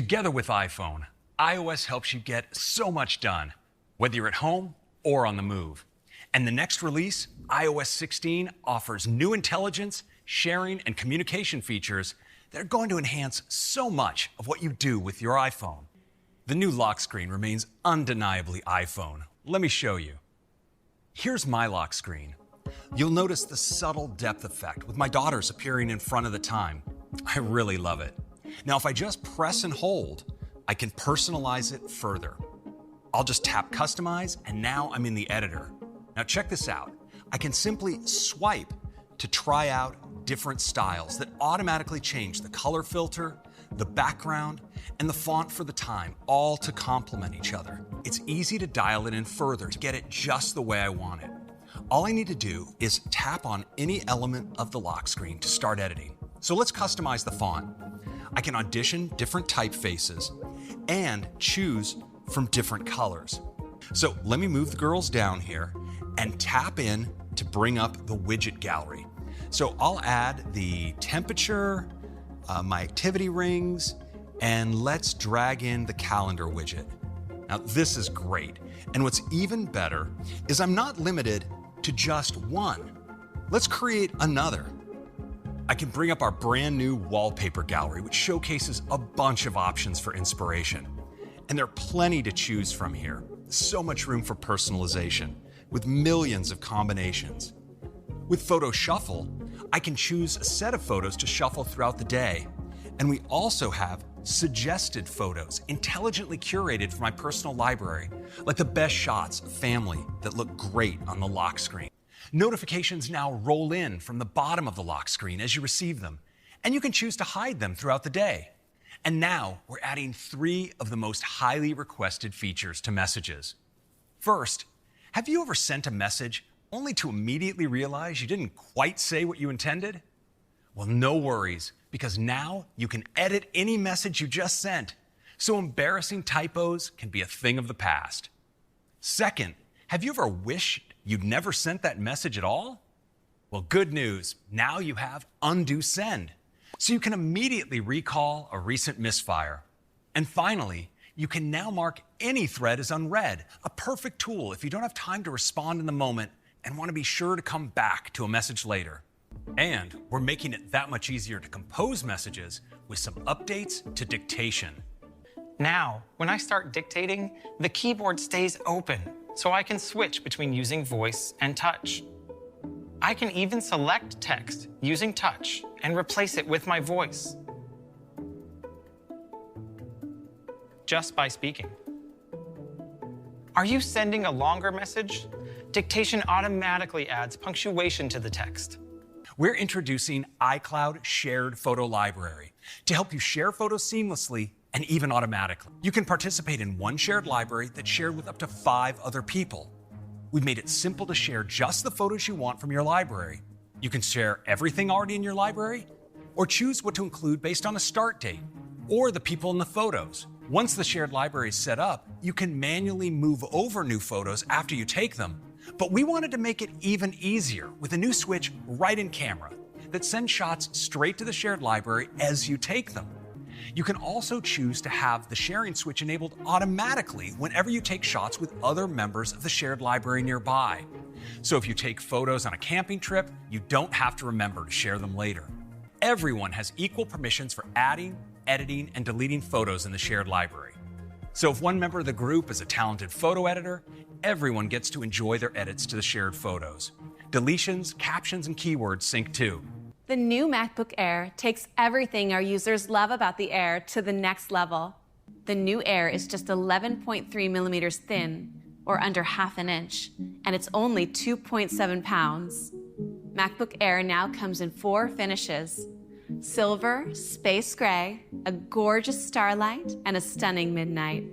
Together with iPhone, iOS helps you get so much done, whether you're at home or on the move. And the next release, iOS 16, offers new intelligence, sharing, and communication features that are going to enhance so much of what you do with your iPhone. The new lock screen remains undeniably iPhone. Let me show you. Here's my lock screen. You'll notice the subtle depth effect with my daughters appearing in front of the time. I really love it. Now, if I just press and hold, I can personalize it further. I'll just tap Customize, and now I'm in the editor. Now check this out. I can simply swipe to try out different styles that automatically change the color filter, the background, and the font for the time, all to complement each other. It's easy to dial it in further to get it just the way I want it. All I need to do is tap on any element of the lock screen to start editing. So let's customize the font. I can audition different typefaces and choose from different colors. So let me move the girls down here and tap in to bring up the widget gallery. So I'll add the temperature, my activity rings, and let's drag in the calendar widget. Now this is great. And what's even better is I'm not limited to just one. Let's create another. I can bring up our brand new wallpaper gallery, which showcases a bunch of options for inspiration. And there are plenty to choose from here. So much room for personalization, with millions of combinations. With Photo Shuffle, I can choose a set of photos to shuffle throughout the day. And we also have suggested photos, intelligently curated for my personal library, like the best shots of family that look great on the lock screen. Notifications now roll in from the bottom of the lock screen as you receive them, and you can choose to hide them throughout the day. And now we're adding 3 of the most highly requested features to messages. First, have you ever sent a message only to immediately realize you didn't quite say what you intended? Well, no worries, because now you can edit any message you just sent, so embarrassing typos can be a thing of the past. Second, have you ever wished you'd never sent that message at all? Well, good news, now you have undo send, so you can immediately recall a recent misfire. And finally, you can now mark any thread as unread, a perfect tool if you don't have time to respond in the moment and want to be sure to come back to a message later. And we're making it that much easier to compose messages with some updates to dictation. Now, when I start dictating, the keyboard stays open, so I can switch between using voice and touch. I can even select text using touch and replace it with my voice, just by speaking. Are you sending a longer message? Dictation automatically adds punctuation to the text. We're introducing iCloud Shared Photo Library to help you share photos seamlessly and even automatically. You can participate in one shared library that's shared with up to 5 other people. We've made it simple to share just the photos you want from your library. You can share everything already in your library, or choose what to include based on a start date, or the people in the photos. Once the shared library is set up, you can manually move over new photos after you take them. But we wanted to make it even easier with a new switch right in camera that sends shots straight to the shared library as you take them. You can also choose to have the sharing switch enabled automatically whenever you take shots with other members of the shared library nearby. So if you take photos on a camping trip, you don't have to remember to share them later. Everyone has equal permissions for adding, editing, and deleting photos in the shared library. So if one member of the group is a talented photo editor, everyone gets to enjoy their edits to the shared photos. Deletions, captions, and keywords sync too. The new MacBook Air takes everything our users love about the Air to the next level. The new Air is just 11.3 millimeters thin, or under ½ an inch, and it's only 2.7 pounds. MacBook Air now comes in 4 finishes: silver, space gray, a gorgeous starlight, and a stunning midnight.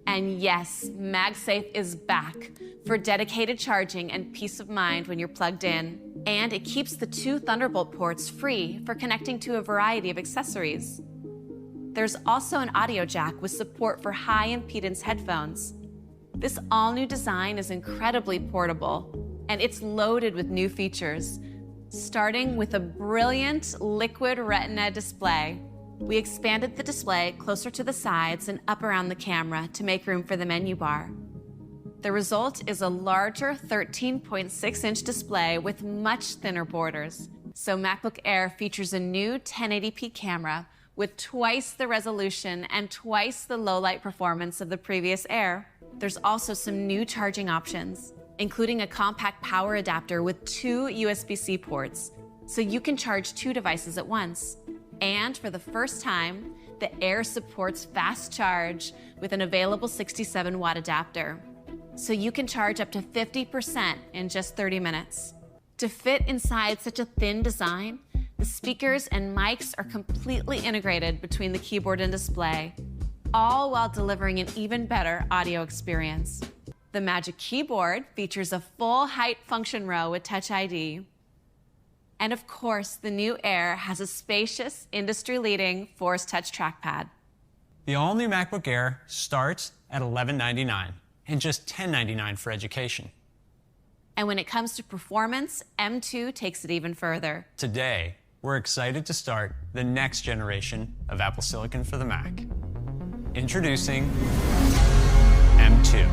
And yes, MagSafe is back for dedicated charging and peace of mind when you're plugged in. And it keeps the 2 Thunderbolt ports free for connecting to a variety of accessories. There's also an audio jack with support for high-impedance headphones. This all-new design is incredibly portable, and it's loaded with new features, starting with a brilliant liquid retina display. We expanded the display closer to the sides and up around the camera to make room for the menu bar. The result is a larger 13.6-inch display with much thinner borders. So MacBook Air features a new 1080p camera with twice the resolution and twice the low-light performance of the previous Air. There's also some new charging options, including a compact power adapter with 2 USB-C ports, so you can charge 2 devices at once. And for the first time, the Air supports fast charge with an available 67-watt adapter, so you can charge up to 50% in just 30 minutes. To fit inside such a thin design, the speakers and mics are completely integrated between the keyboard and display, all while delivering an even better audio experience. The Magic Keyboard features a full height function row with Touch ID. And of course, the new Air has a spacious, industry-leading Force Touch trackpad. The all-new MacBook Air starts at $1199 and just $1099 for education. And when it comes to performance, M2 takes it even further. Today, we're excited to start the next generation of Apple Silicon for the Mac. Introducing M2.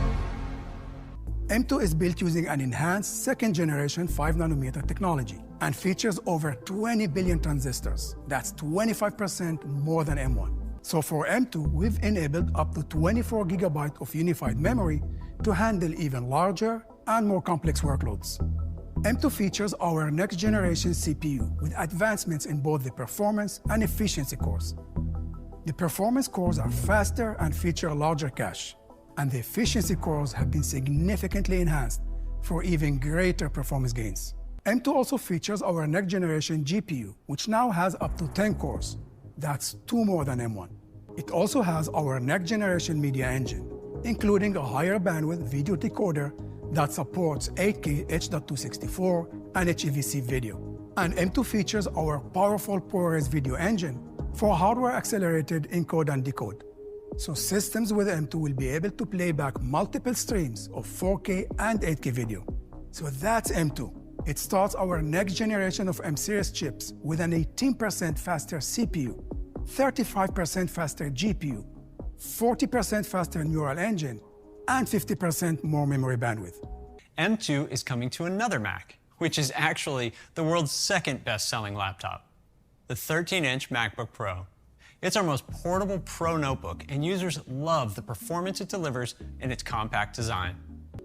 M2 is built using an enhanced second-generation 5nm technology and features over 20 billion transistors. That's 25% more than M1. So for M2, we've enabled up to 24 GB of unified memory to handle even larger and more complex workloads. M2 features our next-generation CPU with advancements in both the performance and efficiency cores. The performance cores are faster and feature larger cache, and the efficiency cores have been significantly enhanced for even greater performance gains. M2 also features our next-generation GPU, which now has up to 10 cores. That's 2 more than M1. It also has our next-generation media engine, including a higher bandwidth video decoder that supports 8K H.264 and HEVC video. And M2 features our powerful ProRes video engine for hardware-accelerated encode and decode. So systems with M2 will be able to play back multiple streams of 4K and 8K video. So that's M2. It starts our next generation of M-series chips with an 18% faster CPU, 35% faster GPU, 40% faster neural engine, and 50% more memory bandwidth. M2 is coming to another Mac, which is actually the world's second best-selling laptop, the 13-inch MacBook Pro. It's our most portable Pro notebook, and users love the performance it delivers in its compact design.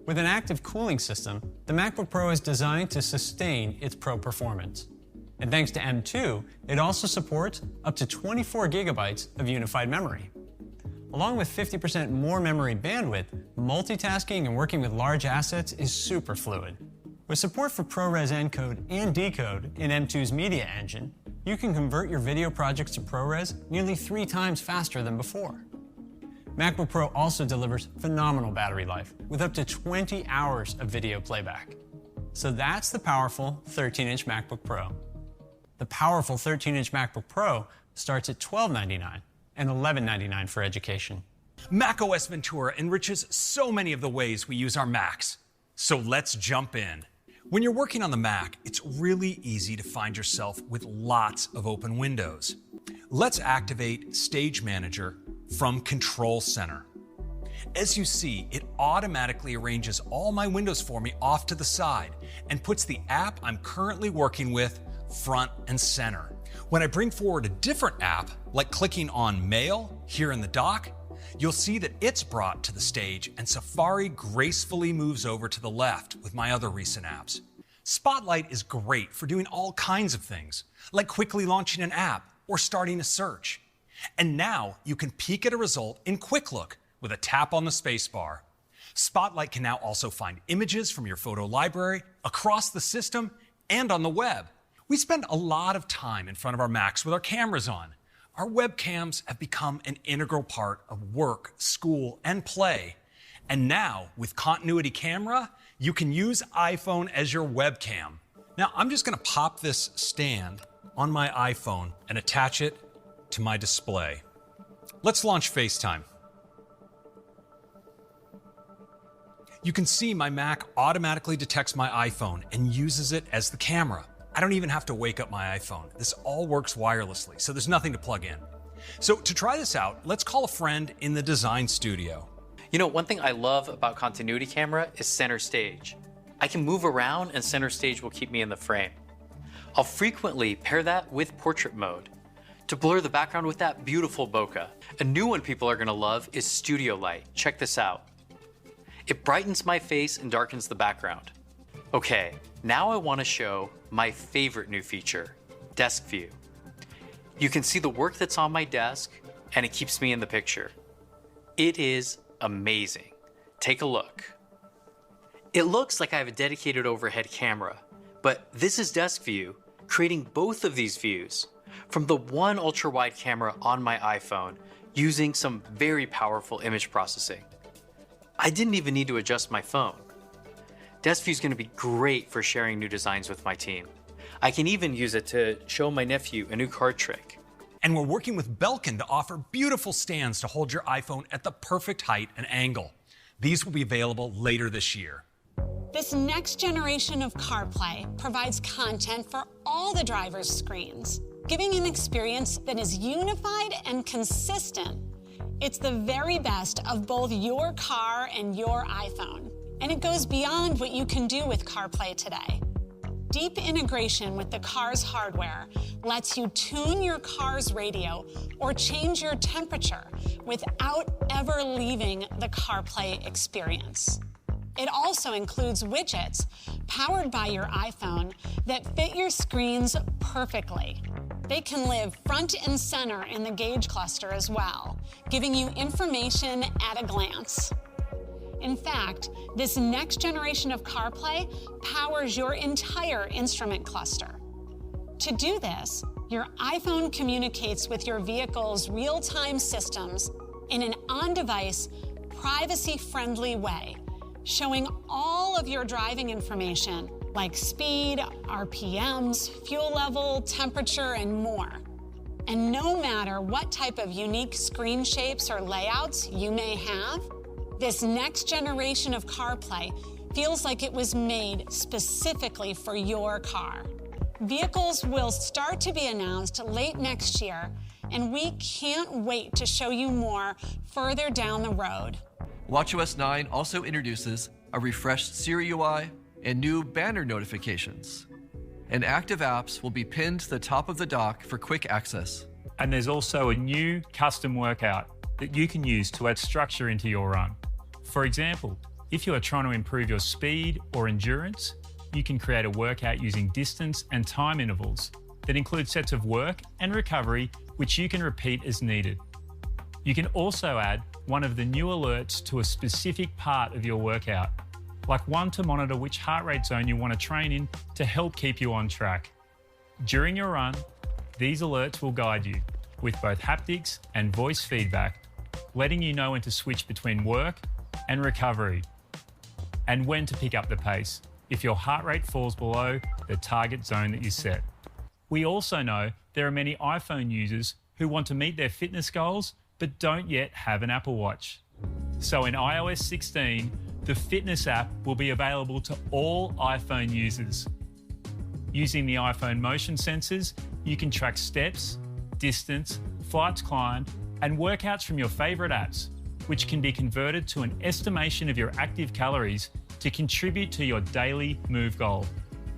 With an active cooling system, the MacBook Pro is designed to sustain its Pro performance. And thanks to M2, it also supports up to 24 GB of unified memory. Along with 50% more memory bandwidth, multitasking and working with large assets is super fluid. With support for ProRes encode and decode in M2's media engine, you can convert your video projects to ProRes nearly 3 times faster than before. MacBook Pro also delivers phenomenal battery life with up to 20 hours of video playback. So that's the powerful 13-inch MacBook Pro. The powerful 13-inch MacBook Pro starts at $1299 and $1199 for education. macOS Ventura enriches so many of the ways we use our Macs. So let's jump in. When you're working on the Mac, it's really easy to find yourself with lots of open windows. Let's activate Stage Manager from Control Center. As you see, it automatically arranges all my windows for me off to the side and puts the app I'm currently working with front and center. When I bring forward a different app, like clicking on Mail here in the dock, you'll see that it's brought to the stage and Safari gracefully moves over to the left with my other recent apps. Spotlight is great for doing all kinds of things, like quickly launching an app or starting a search. And now you can peek at a result in Quick Look with a tap on the spacebar. Spotlight can now also find images from your photo library across the system and on the web. We spend a lot of time in front of our Macs with our cameras on. Our webcams have become an integral part of work, school, and play. And now, with Continuity Camera, you can use iPhone as your webcam. Now, I'm just gonna pop this stand on my iPhone and attach it to my display. Let's launch FaceTime. You can see my Mac automatically detects my iPhone and uses it as the camera. I don't even have to wake up my iPhone. This all works wirelessly, so there's nothing to plug in. So to try this out, let's call a friend in the design studio. You know, one thing I love about continuity camera is center stage. I can move around and center stage will keep me in the frame. I'll frequently pair that with portrait mode to blur the background with that beautiful bokeh. A new one people are gonna love is studio light. Check this out. It brightens my face and darkens the background. Okay, now I wanna show my favorite new feature, desk view. You can see the work that's on my desk and it keeps me in the picture. It is amazing. Take a look. It looks like I have a dedicated overhead camera, but this is desk view, creating both of these views from the one ultra-wide camera on my iPhone using some very powerful image processing. I didn't even need to adjust my phone. Desk view is going to be great for sharing new designs with my team. I can even use it to show my nephew a new card trick. And we're working with Belkin to offer beautiful stands to hold your iPhone at the perfect height and angle. These will be available later this year. This next generation of CarPlay provides content for all the driver's screens, giving an experience that is unified and consistent. It's the very best of both your car and your iPhone, and it goes beyond what you can do with CarPlay today. Deep integration with the car's hardware lets you tune your car's radio or change your temperature without ever leaving the CarPlay experience. It also includes widgets powered by your iPhone that fit your screens perfectly. They can live front and center in the gauge cluster as well, giving you information at a glance. In fact, this next generation of CarPlay powers your entire instrument cluster. To do this, your iPhone communicates with your vehicle's real-time systems in an on-device, privacy-friendly way, showing all of your driving information like speed, RPMs, fuel level, temperature, and more. And no matter what type of unique screen shapes or layouts you may have, this next generation of CarPlay feels like it was made specifically for your car. Vehicles will start to be announced late next year, and we can't wait to show you more further down the road. watchOS 9 also introduces a refreshed Siri UI and new banner notifications. And active apps will be pinned to the top of the dock for quick access. And there's also a new custom workout that you can use to add structure into your run. For example, if you are trying to improve your speed or endurance, you can create a workout using distance and time intervals that include sets of work and recovery which you can repeat as needed. You can also add one of the new alerts to a specific part of your workout, like one to monitor which heart rate zone you want to train in to help keep you on track. During your run, these alerts will guide you with both haptics and voice feedback, letting you know when to switch between work and recovery, and when to pick up the pace if your heart rate falls below the target zone that you set. We also know there are many iPhone users who want to meet their fitness goals but don't yet have an Apple Watch. So in iOS 16, the fitness app will be available to all iPhone users. Using the iPhone motion sensors, you can track steps, distance, flights climbed, and workouts from your favorite apps, which can be converted to an estimation of your active calories to contribute to your daily move goal.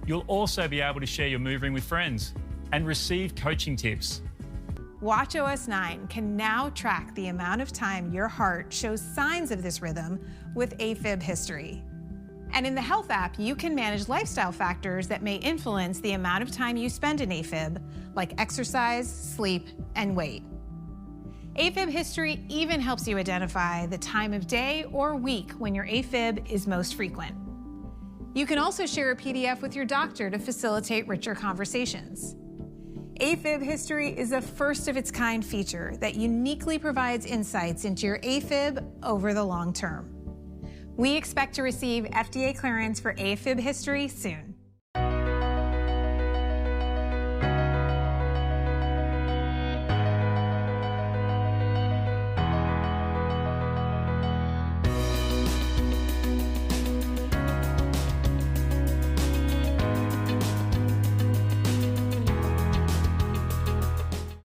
You'll also be able to share your move ring with friends and receive coaching tips. watchOS 9 can now track the amount of time your heart shows signs of this rhythm with AFib history. And in the Health app, you can manage lifestyle factors that may influence the amount of time you spend in AFib, like exercise, sleep, and weight. AFib history even helps you identify the time of day or week when your AFib is most frequent. You can also share a PDF with your doctor to facilitate richer conversations. AFib history is a first-of-its-kind feature that uniquely provides insights into your AFib over the long term. We expect to receive FDA clearance for AFib history soon.